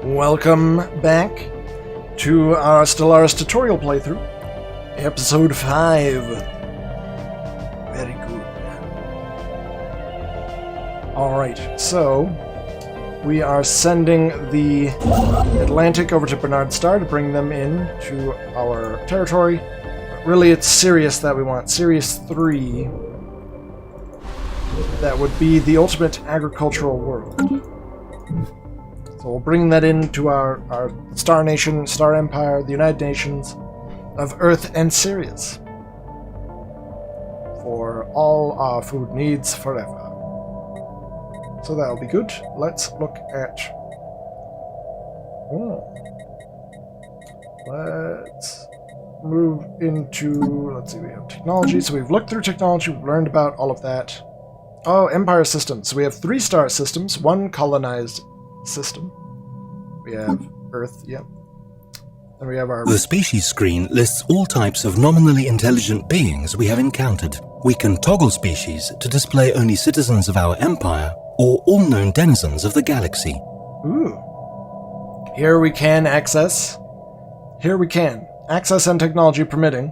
Welcome back to our Stellaris tutorial playthrough, episode 5. Very good. Alright, so we are sending the Atlantic over to Bernard Star to bring them in to our territory. But really, it's Sirius that we want. Sirius 3. That would be the ultimate agricultural world. So we'll bring that into our Star Nation, Star Empire, the United Nations of Earth and Sirius. For all our food needs forever. So that'll be good. Let's look at... Let's move into... Let's see, we have technology. So we've looked through technology, we've learned about all of that. Oh, Empire systems. So we have 3 star systems, 1 colonized system. We have Earth, yep. Then we have our... The species screen lists all types of nominally intelligent beings we have encountered. We can toggle species to display only citizens of our empire or all known denizens of the galaxy. Ooh. Here we can access and technology permitting,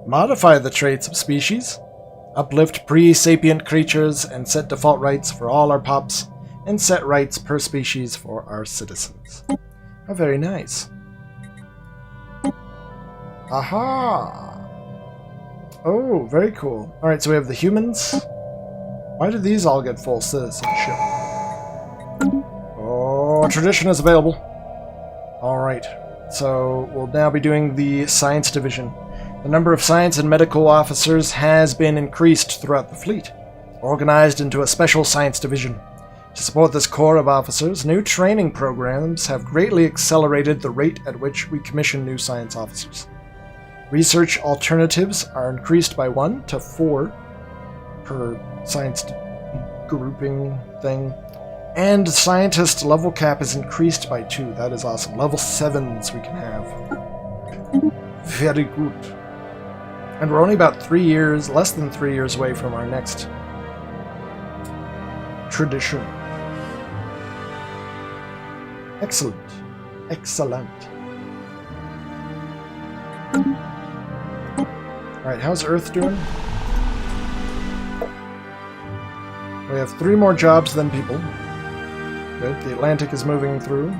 modify the traits of species, uplift pre-sapient creatures, and set default rights for all our pops, and set rights per species for our citizens. How very nice. Aha! Oh, very cool. Alright, so we have the humans. Why did these all get full citizenship? Oh, tradition is available. Alright, so we'll now be doing the science division. The number of science and medical officers has been increased throughout the fleet, organized into a special science division. To support this corps of officers, new training programs have greatly accelerated the rate at which we commission new science officers. Research alternatives are increased by 1 to 4 per science grouping thing, and scientist level cap is increased by 2. That is awesome. Level 7s we can have. Very good. And we're only about 3 years, less than 3 years away from our next tradition. Excellent. Excellent. Alright, how's Earth doing? We have 3 more jobs than people. Good. The Atlantic is moving through.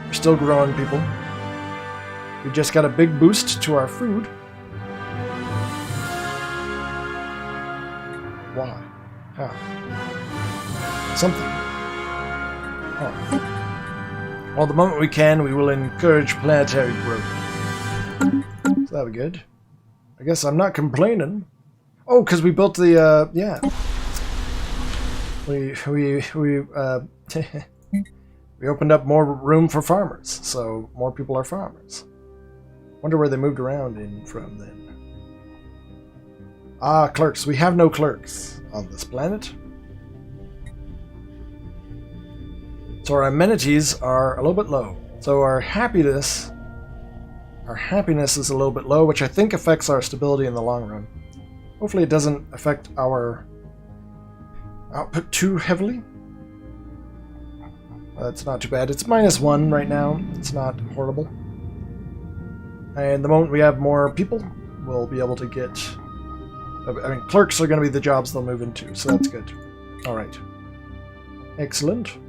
We're still growing people. We just got a big boost to our food. Why? How? Something. Oh. Well, the moment we can, we will encourage planetary growth. So that'll be good. I guess I'm not complaining. Oh, because we built the, yeah. We opened up more room for farmers, so more people are farmers. Wonder where they moved around in from then. Ah, clerks. We have no clerks on this planet. So our amenities are a little bit low. So our happiness is a little bit low, which I think affects our stability in the long run. Hopefully it doesn't affect our output too heavily. It's not too bad. It's -1 right now. It's not horrible. And the moment we have more people, we'll be able to get... I mean, clerks are going to be the jobs they'll move into, so that's good. Alright. Excellent.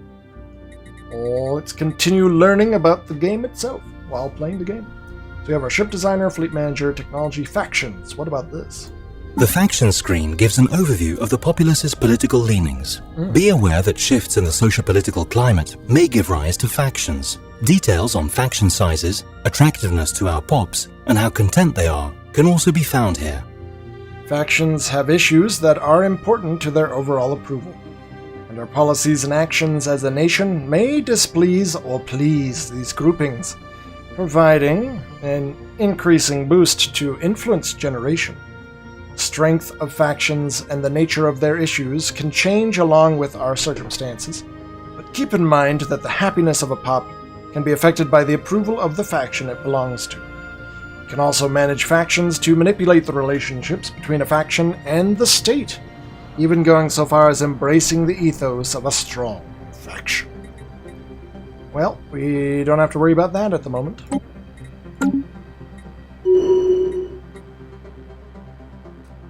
Oh, let's continue learning about the game itself while playing the game. So we have our ship designer, fleet manager, technology, factions. What about this? The faction screen gives an overview of the populace's political leanings. Be aware that shifts in the socio-political climate may give rise to factions. Details on faction sizes, attractiveness to our pops, and how content they are can also be found here. Factions have issues that are important to their overall approval, and our policies and actions as a nation may displease or please these groupings, providing an increasing boost to influence generation. Strength of factions and the nature of their issues can change along with our circumstances, but keep in mind that the happiness of a pop can be affected by the approval of the faction it belongs to. You can also manage factions to manipulate the relationships between a faction and the state, even going so far as embracing the ethos of a strong faction. Well, we don't have to worry about that at the moment.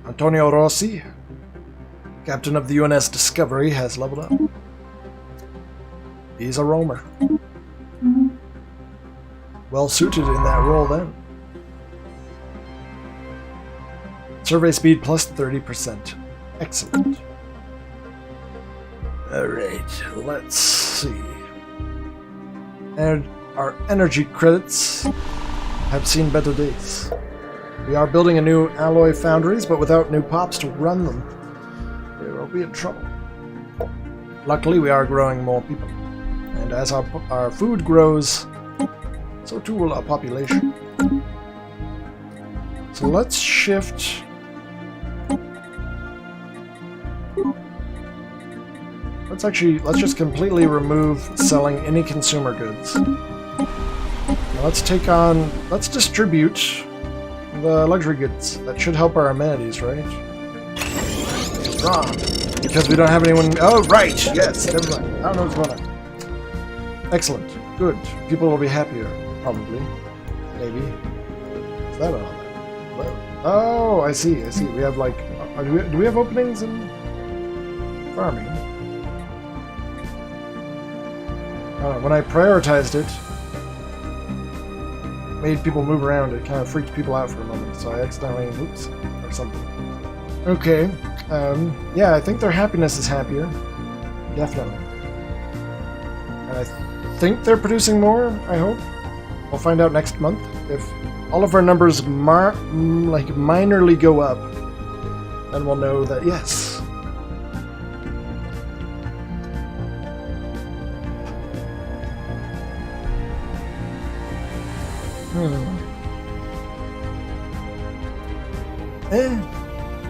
Antonio Rossi, captain of the UNS Discovery, has leveled up. He's a roamer. Well suited in that role then. Survey speed plus 30%. Excellent. Alright, let's see. And our energy credits have seen better days. We are building a new alloy foundries, but without new pops to run them, we will be in trouble. Luckily, we are growing more people. And as our food grows, so too will our population. So let's shift. Let's just completely remove selling any consumer goods. Now let's distribute the luxury goods. That should help our amenities, right? Wrong. Because we don't have anyone. Oh, right! Yes, never mind. I don't know what's going on. Excellent. Good. People will be happier, probably. Maybe. Is that all? Oh, I see. We have like. Do we have openings in farming? When I prioritized it, made people move around. It kind of freaked people out for a moment, so I accidentally, oops, or something. Okay, yeah, I think their happiness is happier, definitely. And I think they're producing more, I hope. We'll find out next month. If all of our numbers minorly go up, then we'll know that, yes.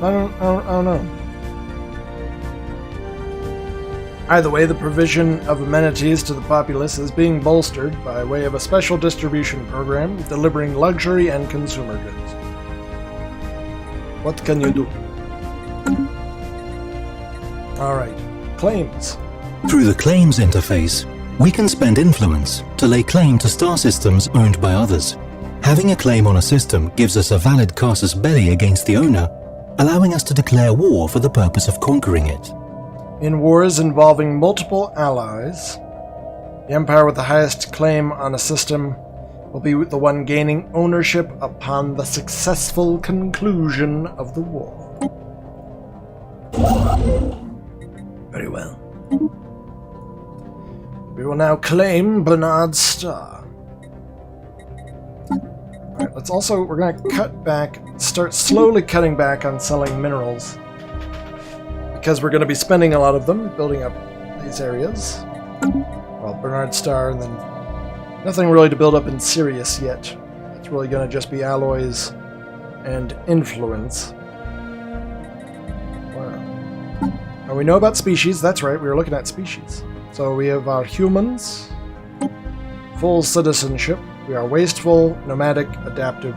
I don't know. Either way, the provision of amenities to the populace is being bolstered by way of a special distribution program delivering luxury and consumer goods. What can you do? Alright, claims. Through the claims interface, we can spend influence to lay claim to star systems owned by others. Having a claim on a system gives us a valid casus belli against the owner, allowing us to declare war for the purpose of conquering it. In wars involving multiple allies, the empire with the highest claim on a system will be the one gaining ownership upon the successful conclusion of the war. Very well. We will now claim Bernard's star. Alright, we're gonna start slowly cutting back on selling minerals. Because we're gonna be spending a lot of them, building up these areas. Well, Bernard Star, and then nothing really to build up in Sirius yet. It's really gonna just be alloys and influence. Wow. And we know about species, that's right, we were looking at species. So we have our humans, full citizenship. We are wasteful, nomadic, adaptive,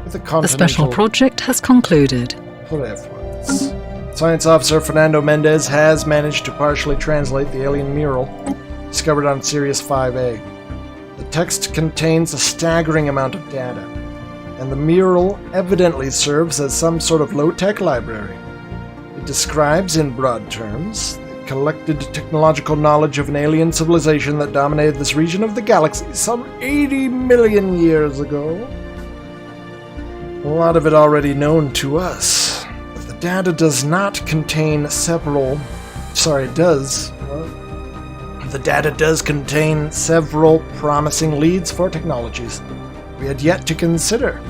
with a continental... The special project has concluded. Preference. Science officer Fernando Mendez has managed to partially translate the alien mural discovered on Sirius 5A. The text contains a staggering amount of data, and the mural evidently serves as some sort of low-tech library. It describes, in broad terms, collected technological knowledge of an alien civilization that dominated this region of the galaxy some 80 million years ago. A lot of it already known to us. But the data does not contain several... Sorry, it does. The data does contain several promising leads for technologies we had yet to consider.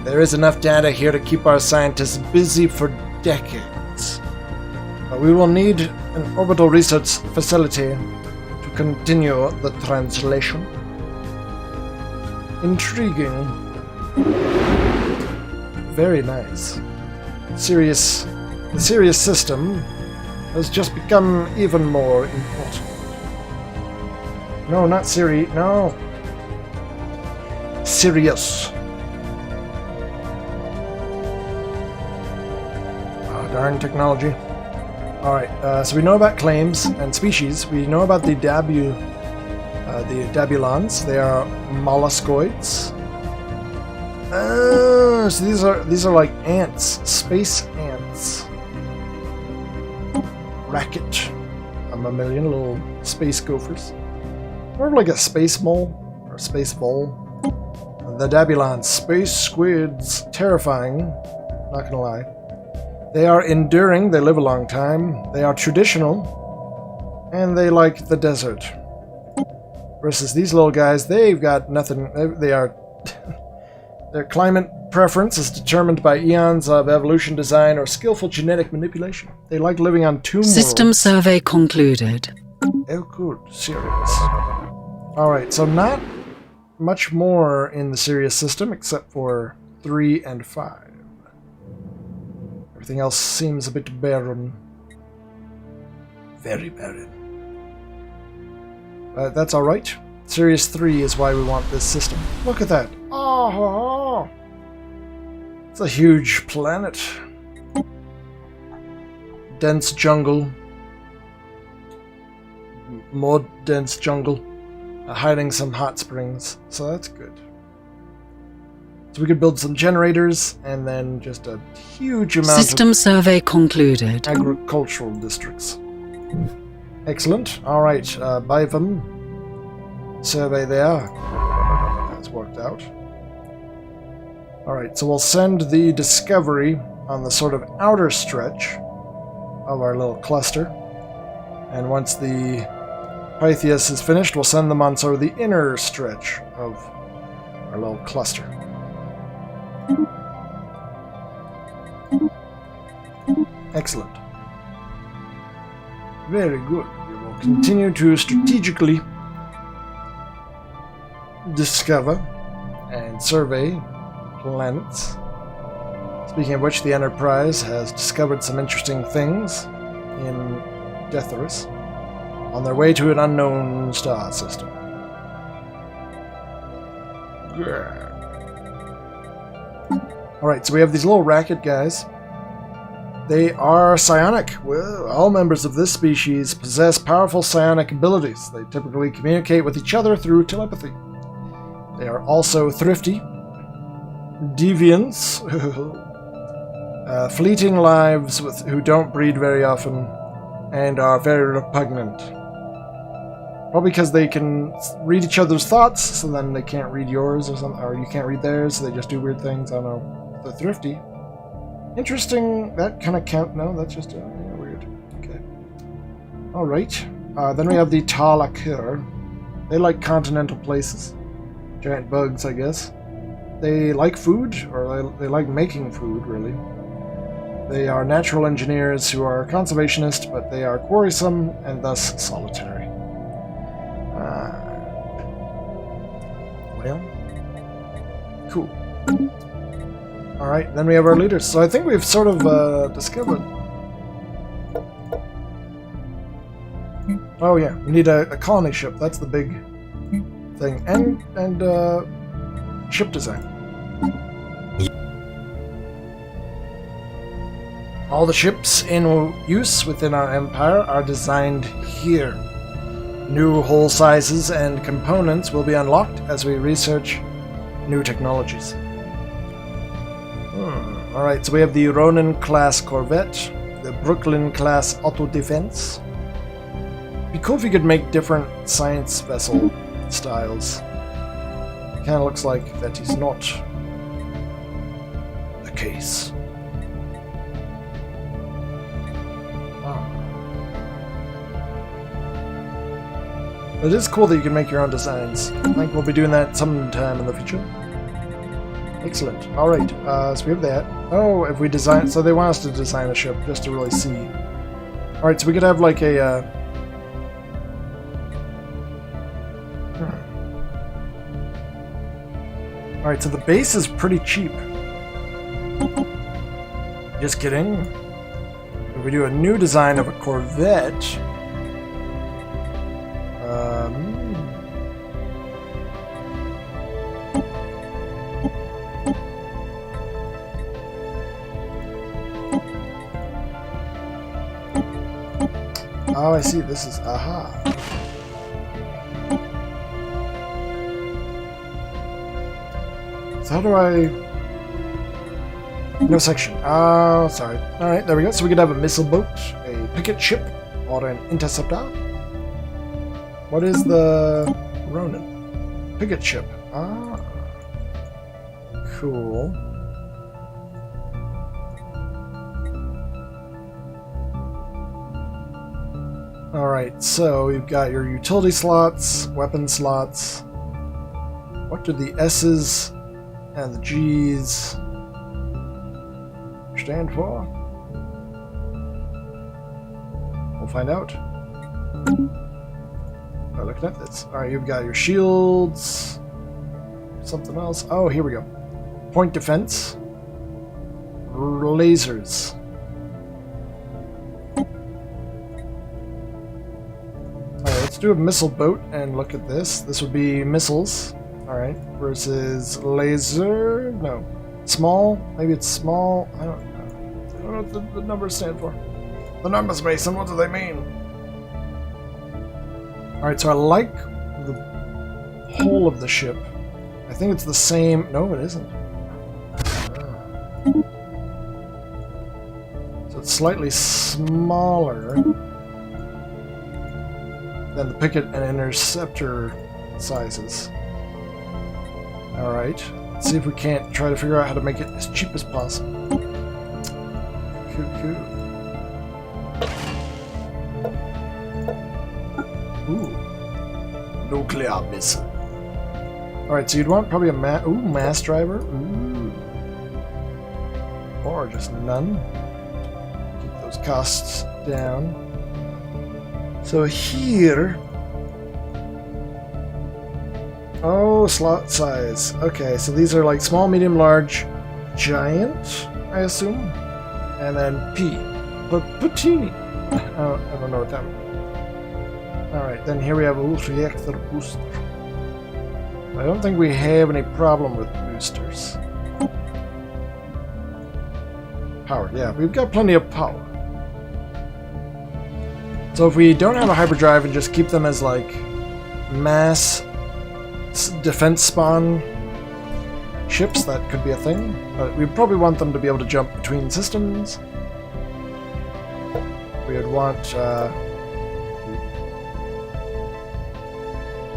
There is enough data here to keep our scientists busy for decades. But we will need an orbital research facility to continue the translation. Intriguing. Very nice. The Sirius system has just become even more important. No, not Siri. No. Sirius. Oh, darn technology. Alright, so we know about claims and species. We know about the The Dabulons, they are molluscoids. So these are like ants, space ants. Racket, a mammalian, little space gophers. More of like a space mole or space vole. The Dabulons, space squids, terrifying. Not gonna lie. They are enduring. They live a long time. They are traditional, and they like the desert. Versus these little guys, they've got nothing. They are. Their climate preference is determined by eons of evolution design or skillful genetic manipulation. They like living on tomb System worlds. survey concluded. Oh, good. Serious. Alright, so not much more in the Sirius system except for 3 and 5. Everything else seems a bit barren. Very barren. But that's alright. Sirius 3 is why we want this system. Look at that. Oh, it's a huge planet. Dense jungle. More dense jungle. Hiding some hot springs. So that's good. So we could build some generators and then just a huge amount System survey concluded. of agricultural districts. Excellent. Alright, Bivum. Survey there. That's worked out. Alright, so we'll send the Discovery on the sort of outer stretch of our little cluster. And once the Pythias is finished, we'll send them on sort of the inner stretch of our little cluster. Excellent. Very good. We will continue to strategically discover and survey planets. Speaking of which, the Enterprise has discovered some interesting things in Stellaris on their way to an unknown star system. Alright, so we have these little racket guys. They are psionic. Well, all members of this species possess powerful psionic abilities. They typically communicate with each other through telepathy. They are also thrifty, deviants, fleeting lives who don't breed very often, and are very repugnant. Probably because they can read each other's thoughts, so then they can't read yours or something, or you can't read theirs, so they just do weird things. I don't know. They're thrifty. Interesting. That kind of count. No, that's just weird. Okay. All right. Then we have the Talakur. They like continental places. Giant bugs, I guess. They like food, or they like making food, really. They are natural engineers who are conservationists, but they are quarrelsome and thus solitary. Well, cool. Alright, then we have our leaders. So I think we've sort of discovered. Oh yeah, we need a colony ship. That's the big thing. And ship design. All the ships in use within our empire are designed here. New hull sizes and components will be unlocked as we research new technologies. Alright, so we have the Ronin-class corvette, the Brooklyn-class auto-defense. It'd be cool if you could make different science vessel styles. It kind of looks like that is not the case. It is cool that you can make your own designs. I think we'll be doing that sometime in the future. Excellent. Alright, so we have that. Oh, if we design... So they want us to design a ship, just to really see. Alright, so we could have like a... Alright, so the base is pretty cheap. Just kidding. If we do a new design of a Corvette... Oh, I see. This is... Aha. So how do I... No section. Oh, sorry. Alright, there we go. So we could have a missile boat, a picket ship, or an interceptor. What is the Ronin? Picket ship. Ah. Cool. Alright, so you've got your utility slots, weapon slots. What do the S's and the G's stand for? We'll find out. Oh, looking at this. Alright, you've got your shields. Something else. Oh, here we go. Point defense. Lasers. Alright, let's do a missile boat and look at this. This would be missiles. Alright, versus laser. No. Small? Maybe it's small. I don't know. I don't know what the numbers stand for. The numbers, Mason, what do they mean? Alright, so I like the whole of the ship. I think it's the same. No, it isn't. So it's slightly smaller than the picket and interceptor sizes. Alright, let's see if we can't try to figure out how to make it as cheap as possible. Cool. Ooh. Nuclear missile. Alright, so you'd want probably a mass driver. Ooh. Or just none. Keep those costs down. So here... Oh, slot size. Okay, so these are like small, medium, large, giant, I assume. And then P. Puccini. Oh, I don't know what that means. Alright, then here we have a reactor booster. I don't think we have any problem with boosters. Power, yeah, we've got plenty of power. So if we don't have a hyperdrive and just keep them as like mass defense spawn ships, that could be a thing. But we probably want them to be able to jump between systems. We would want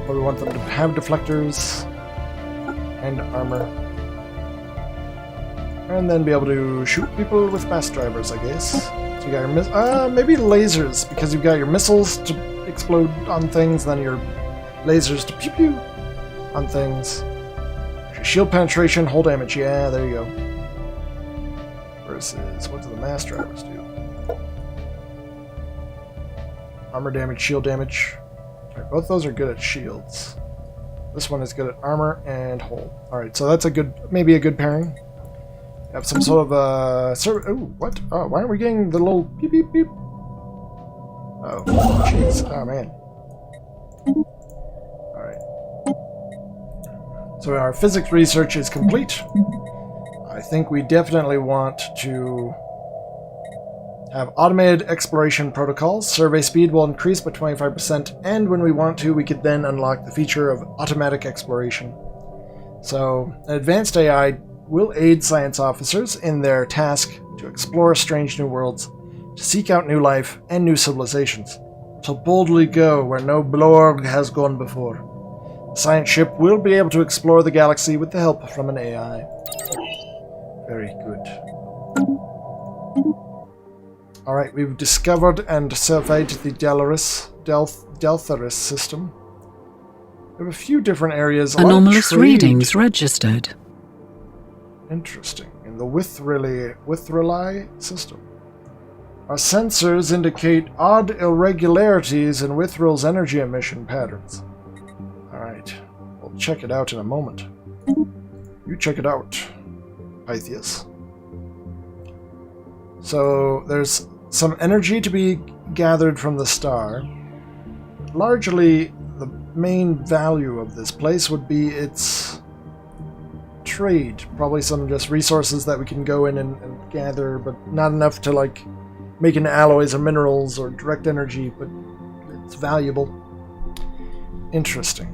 probably want them to have deflectors and armor. And then be able to shoot people with fast drivers, I guess. So you got your maybe lasers, because you've got your missiles to explode on things, then your lasers to pew pew on things. Shield penetration, hull damage, yeah, there you go. Versus, what do the mass drivers do? Armor damage, shield damage. Right, both those are good at shields. This one is good at armor and hull. Alright, so that's a good, maybe a good pairing. Have some sort of ooh, what? Oh, why aren't we getting the little beep beep beep? Oh, jeez. Oh, man. Alright. So our physics research is complete. I think we definitely want to have automated exploration protocols. Survey speed will increase by 25%, and when we want to, we could then unlock the feature of automatic exploration. So, an advanced AI will aid science officers in their task to explore strange new worlds, to seek out new life and new civilizations, to boldly go where no blorg has gone before. The science ship will be able to explore the galaxy with the help from an AI. Very good. Alright, we've discovered and surveyed the Stellaris system. We have a few different areas. Anomalous readings registered. Interesting. In the Withreli system. Our sensors indicate odd irregularities in Withril's energy emission patterns. Alright. We'll check it out in a moment. You check it out, Pythias. So, there's some energy to be gathered from the star. Largely, the main value of this place would be its trade. Probably some just resources that we can go in and gather, but not enough to like make into alloys or minerals or direct energy, but it's valuable. Interesting.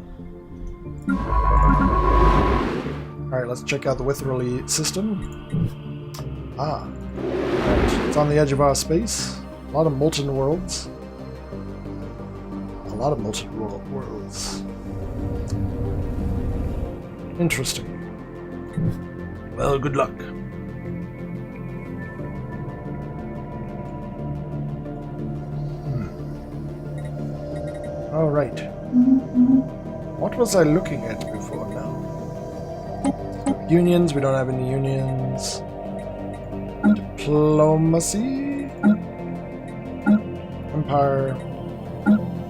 Alright, let's check out the Witherly system. Ah. Right. It's on the edge of our space. A lot of molten worlds. A lot of molten worlds. Interesting. Well, good luck. Alright. What was I looking at before now? Unions, we don't have any unions. Diplomacy. Empire.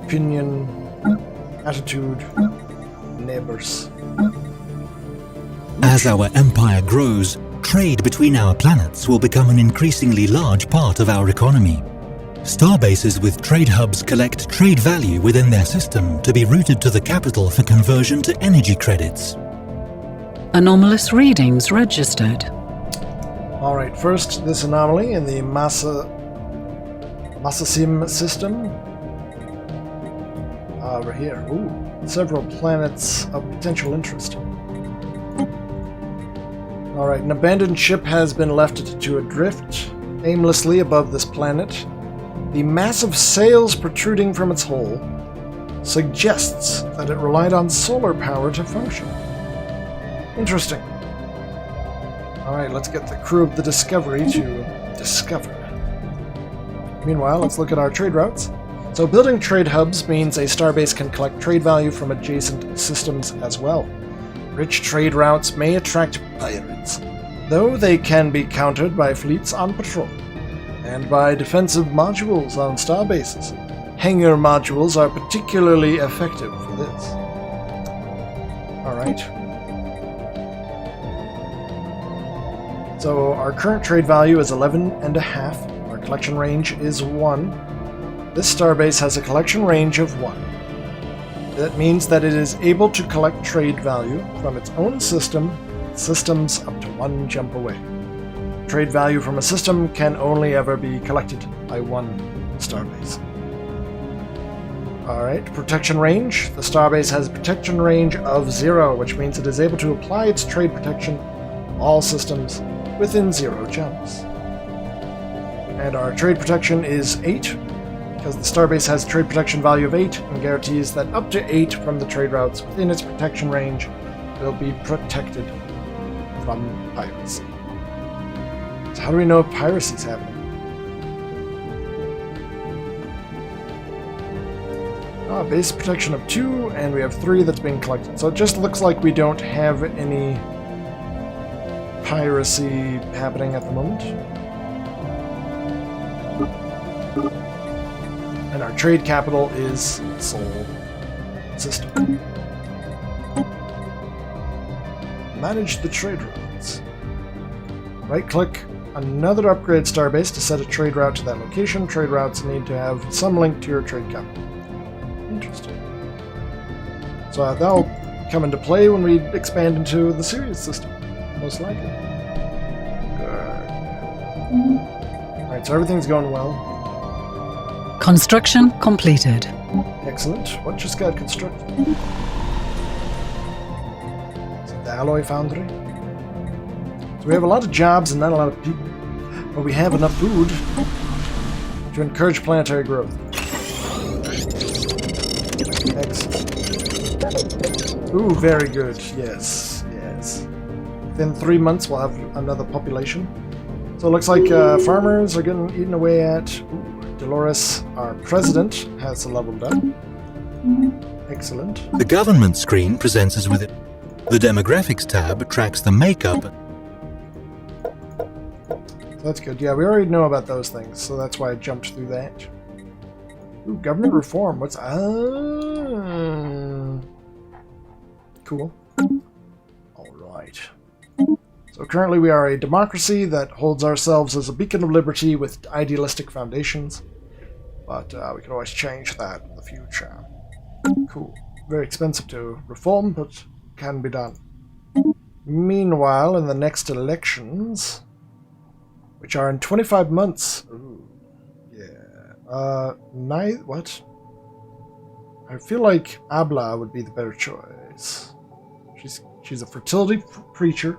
Opinion. Attitude. Neighbors. As our empire grows, trade between our planets will become an increasingly large part of our economy. Starbases with trade hubs collect trade value within their system to be routed to the capital for conversion to energy credits. Anomalous readings registered. Alright, first this anomaly in the Massasim system. Over here. Ooh, several planets of potential interest. Alright, an abandoned ship has been left to adrift aimlessly above this planet. The massive sails protruding from its hull suggests that it relied on solar power to function. Interesting. Alright, let's get the crew of the Discovery to discover. Meanwhile, let's look at our trade routes. So building trade hubs means a starbase can collect trade value from adjacent systems as well. Rich trade routes may attract pirates, though they can be countered by fleets on patrol, and by defensive modules on starbases. Hangar modules are particularly effective for this. Alright. So our current trade value is 11.5. Our collection range is 1. This starbase has a collection range of 1. That means that it is able to collect trade value from its own systems up to 1 jump away. Trade value from a system can only ever be collected by 1 starbase. Alright, protection range. The starbase has a protection range of 0, which means it is able to apply its trade protection to all systems within 0 jumps. And our trade protection is 8, because the starbase has a trade protection value of 8 and guarantees that up to 8 from the trade routes within its protection range will be protected from piracy. So how do we know if piracy is happening? Base protection of 2, and we have 3 that's being collected. So it just looks like we don't have any piracy happening at the moment. And our trade capital is Sol System. Manage the trade routes. Right-click another upgrade starbase to set a trade route to that location. Trade routes need to have some link to your trade capital. Interesting. So that'll come into play when we expand into the Sirius system, most likely. Good. Alright, so everything's going well. Construction completed. Excellent. What just got constructed? Is it the Alloy Foundry? So we have a lot of jobs and not a lot of people, but we have enough food to encourage planetary growth. Excellent. Ooh, very good. Yes, yes. Within 3 months, we'll have another population. So it looks like farmers are getting eaten away at. Ooh, Dolores, our president, has leveled up. Excellent. The government screen presents us with it. The demographics tab tracks the makeup. That's good. Yeah, we already know about those things, so that's why I jumped through that. Ooh, government reform. What's... Cool. Alright. So currently we are a democracy that holds ourselves as a beacon of liberty with idealistic foundations. But we can always change that in the future. Cool. Very expensive to reform, but can be done. Meanwhile, in the next elections, which are in 25 months... Ooh. What? I feel like Abla would be the better choice. She's She's a fertility preacher.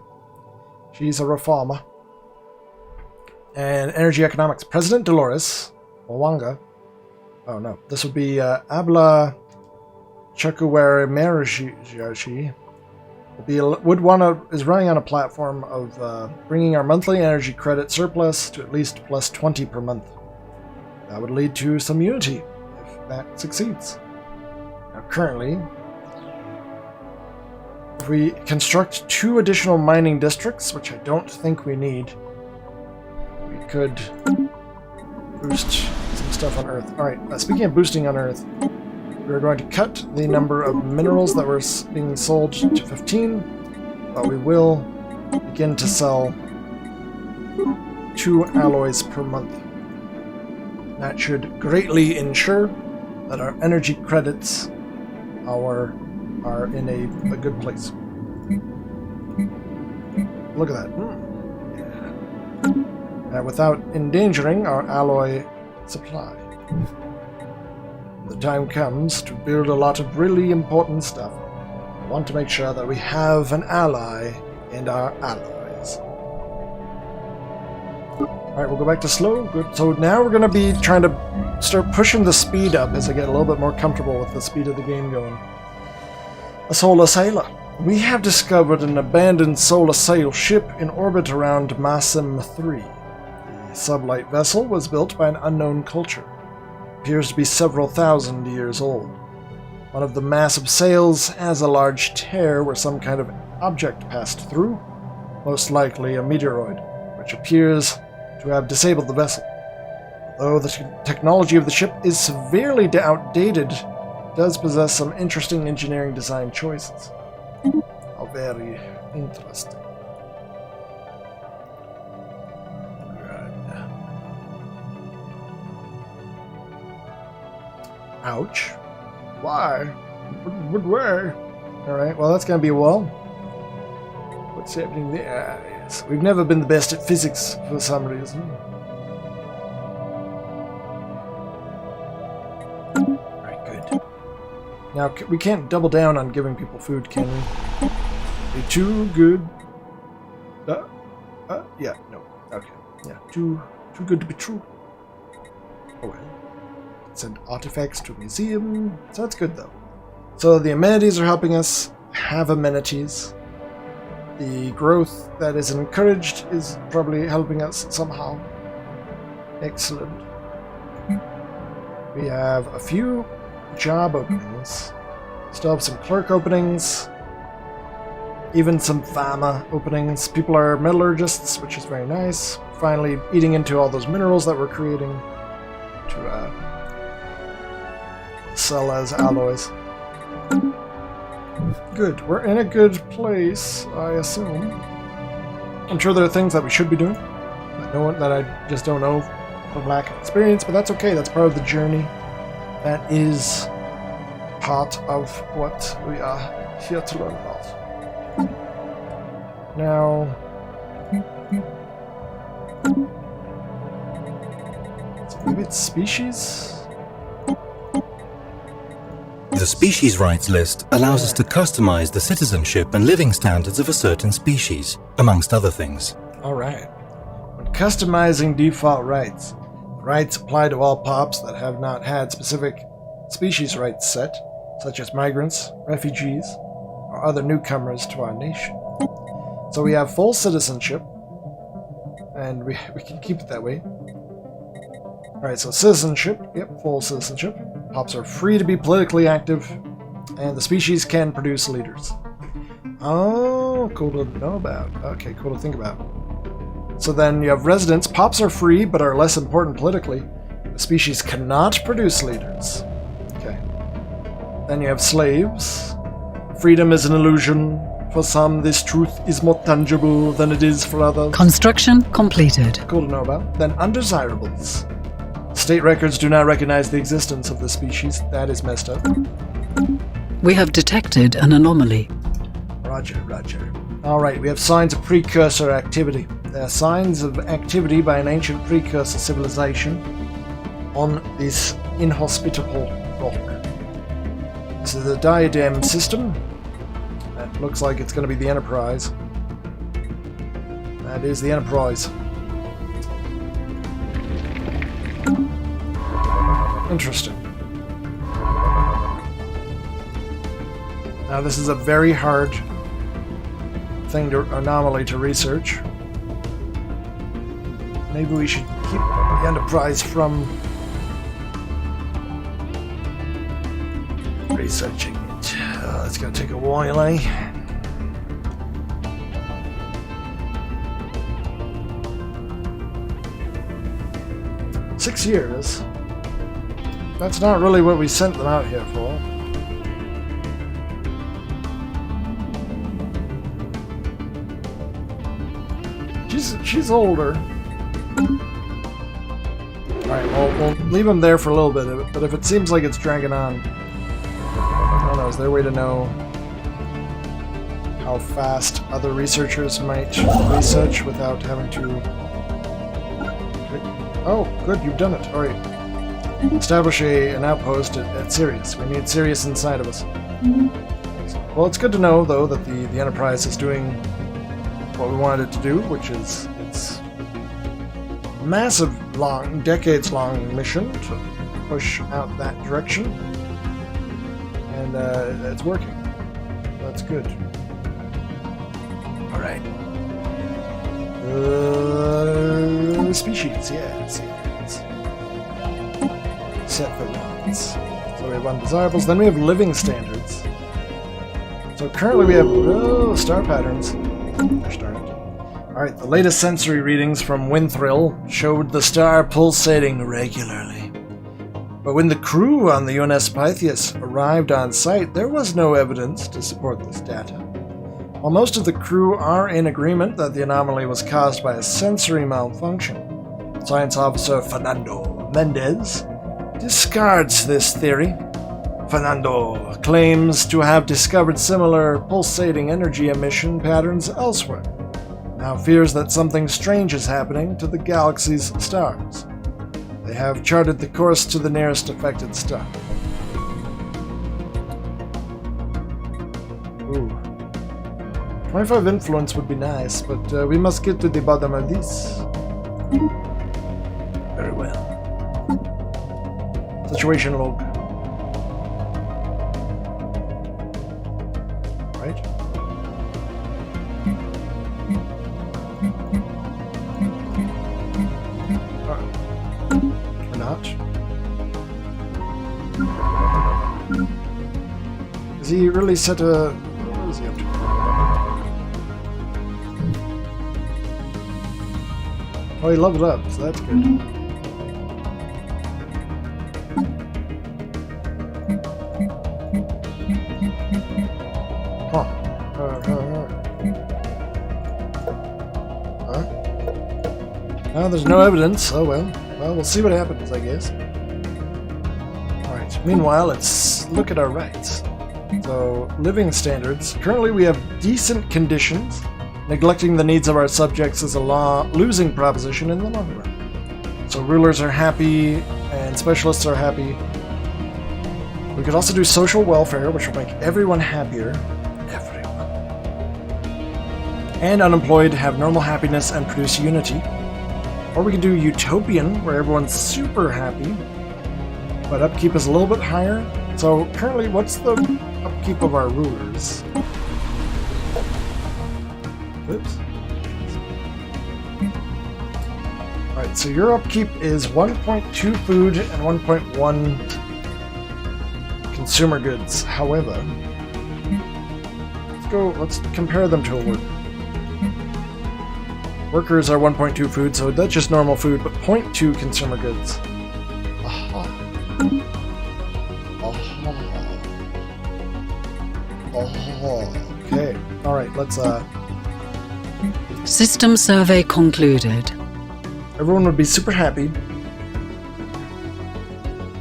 She's a reformer. And energy economics. President Dolores Mwanga. Oh no, this would be Abla Chukwuemeka is running on a platform of bringing our monthly energy credit surplus to at least plus 20 per month. That would lead to some unity if that succeeds. Now currently, if we construct 2 additional mining districts, which I don't think we need, we could boost some stuff on Earth. Alright, speaking of boosting on Earth, we're going to cut the number of minerals that were being sold to 15, but we will begin to sell 2 alloys per month. That should greatly ensure that our energy credits are in a good place. Look at that. Without endangering our alloy supply. The time comes to build a lot of really important stuff. I want to make sure that we have an ally in our alloys. Alright, we'll go back to slow. Good. So now we're going to be trying to start pushing the speed up as I get a little bit more comfortable with the speed of the game going. A solar sailor. We have discovered an abandoned solar sail ship in orbit around Massim 3. The sublight vessel was built by an unknown culture. Appears to be several thousand years old. One of the massive sails has a large tear where some kind of object passed through, most likely a meteoroid, which appears to have disabled the vessel. Though the technology of the ship is severely outdated, it does possess some interesting engineering design choices. How very interesting. Ouch. Why? What way? Alright, well that's gonna be a wall. What's happening there? Yes. We've never been the best at physics for some reason. Alright, good. Now, we can't double down on giving people food, can we? Be too good. Yeah, no. Okay. Yeah, too good to be true. Oh well. Send artifacts to a museum. So that's good though. So the amenities are helping us have amenities. The growth that is encouraged is probably helping us somehow. Excellent. We have a few job openings. Still have some clerk openings. Even some pharma openings. People are metallurgists, which is very nice. Finally eating into all those minerals that we're creating to sell as alloys. Good. We're in a good place, I assume. I'm sure there are things that we should be doing that I just don't know from lack of experience, but that's okay. That's part of the journey. That is part of what we are here to learn about. Now, so maybe it's species? The species rights list allows us to customize the citizenship and living standards of a certain species, amongst other things. Alright. When customizing default rights, rights apply to all pops that have not had specific species rights set, such as migrants, refugees, or other newcomers to our nation. So we have full citizenship, and we can keep it that way. Alright, so citizenship, yep, full citizenship. Pops are free to be politically active, and the species can produce leaders. Oh, cool to know about. Okay, cool to think about. So then you have residents. Pops are free, but are less important politically. The species cannot produce leaders. Okay. Then you have slaves. Freedom is an illusion. For some, this truth is more tangible than it is for others. Construction completed. Cool to know about. Then undesirables. State records do not recognize the existence of the species. That is messed up. We have detected an anomaly. Roger, roger. Alright, we have signs of precursor activity. There are signs of activity by an ancient precursor civilization on this inhospitable rock. This is the diadem system, That looks like it's going to be the Enterprise. That is the Enterprise. Interesting. Now this is a very hard anomaly to research. Maybe we should keep the Enterprise from researching it. It's going to take a while, eh? "6 years? That's not really what we sent them out here for. She's older. Alright, well, we'll leave them there for a little bit, but if it seems like it's dragging on, I don't know, is there a way to know how fast other researchers might research without having to... Oh, good, you've done it. Alright. Establish an outpost at Sirius. We need Sirius inside of us. Well, it's good to know, though, that the Enterprise is doing what we wanted it to do, which is its massive, long, decades-long mission to push out that direction. And it's working. That's good. Alright. Species, yes. Set for ones. So we have undesirables, then we have living standards. So currently we have star patterns. They're starting. Alright, the latest sensory readings from Winthrill showed the star pulsating regularly. But when the crew on the UNS Pythias arrived on site, there was no evidence to support this data. While most of the crew are in agreement that the anomaly was caused by a sensory malfunction, Science Officer Fernando Mendez discards this theory. Fernando claims to have discovered similar pulsating energy emission patterns elsewhere. Now fears that something strange is happening to the galaxy's stars. They have charted the course to the nearest affected star. Ooh. 25 influence would be nice, but we must get to the bottom of this. Very well. Situation log. Right? Or not. Is he really set a... What is he up to? Oh, he leveled up, so that's good. Huh. Huh? Well, there's no evidence. Oh well. Well, we'll see what happens, I guess. Alright, meanwhile, let's look at our rights. So, living standards. Currently we have decent conditions. Neglecting the needs of our subjects is a losing proposition in the long run. So rulers are happy, and specialists are happy. We could also do social welfare, which will make everyone happier. Everyone. And unemployed have normal happiness and produce unity. Or we could do utopian, where everyone's super happy, but upkeep is a little bit higher. So currently, what's the upkeep of our rulers? Oops. Alright, so your upkeep is 1.2 food and 1.1 consumer goods. However, let's compare them to a worker. Workers are 1.2 food, so that's just normal food, but 0.2 consumer goods. Aha. Aha. Aha. Okay, alright, let's System survey concluded. everyone would be super happy.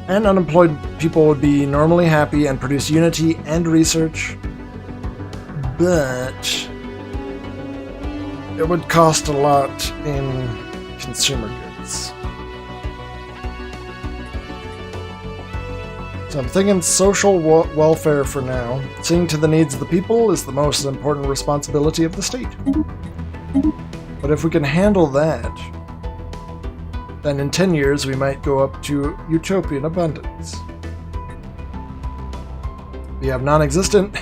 And unemployed people would be normally happy and produce unity and research. But it would cost a lot in consumer goods. So I'm thinking social welfare for now. Seeing to the needs of the people is the most important responsibility of the state. But if we can handle that, then in 10 years we might go up to utopian abundance. We have non-existent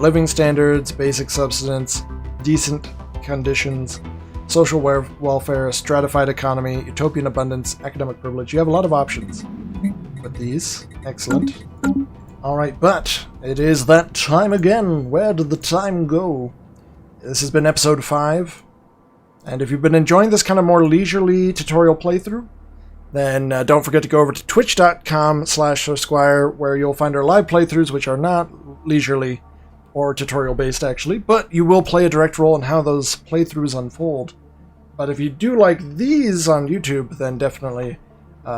living standards, basic subsistence, decent conditions, social welfare, stratified economy, utopian abundance, academic privilege. You have a lot of options with these. Excellent. Alright, but it is that time again. Where did the time go? This has been episode 5. And if you've been enjoying this kind of more leisurely tutorial playthrough, then don't forget to go over to twitch.com/SirSquire, where you'll find our live playthroughs, which are not leisurely or tutorial based actually, but you will play a direct role in how those playthroughs unfold. But if you do like these on YouTube, then definitely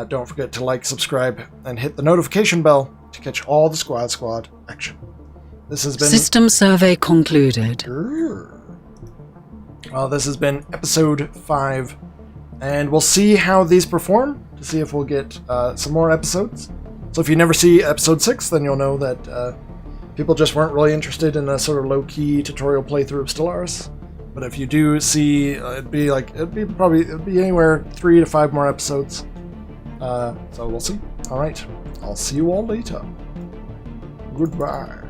don't forget to like, subscribe, and hit the notification bell to catch all the Squad action. This has been... System survey concluded. Well, this has been episode 5, and we'll see how these perform to see if we'll get some more episodes. So if you never see episode 6, then you'll know that people just weren't really interested in a sort of low-key tutorial playthrough of Stellaris. But if you do see, it'd be anywhere 3 to 5 more episodes. So we'll see. All right, I'll see you all later. Goodbye.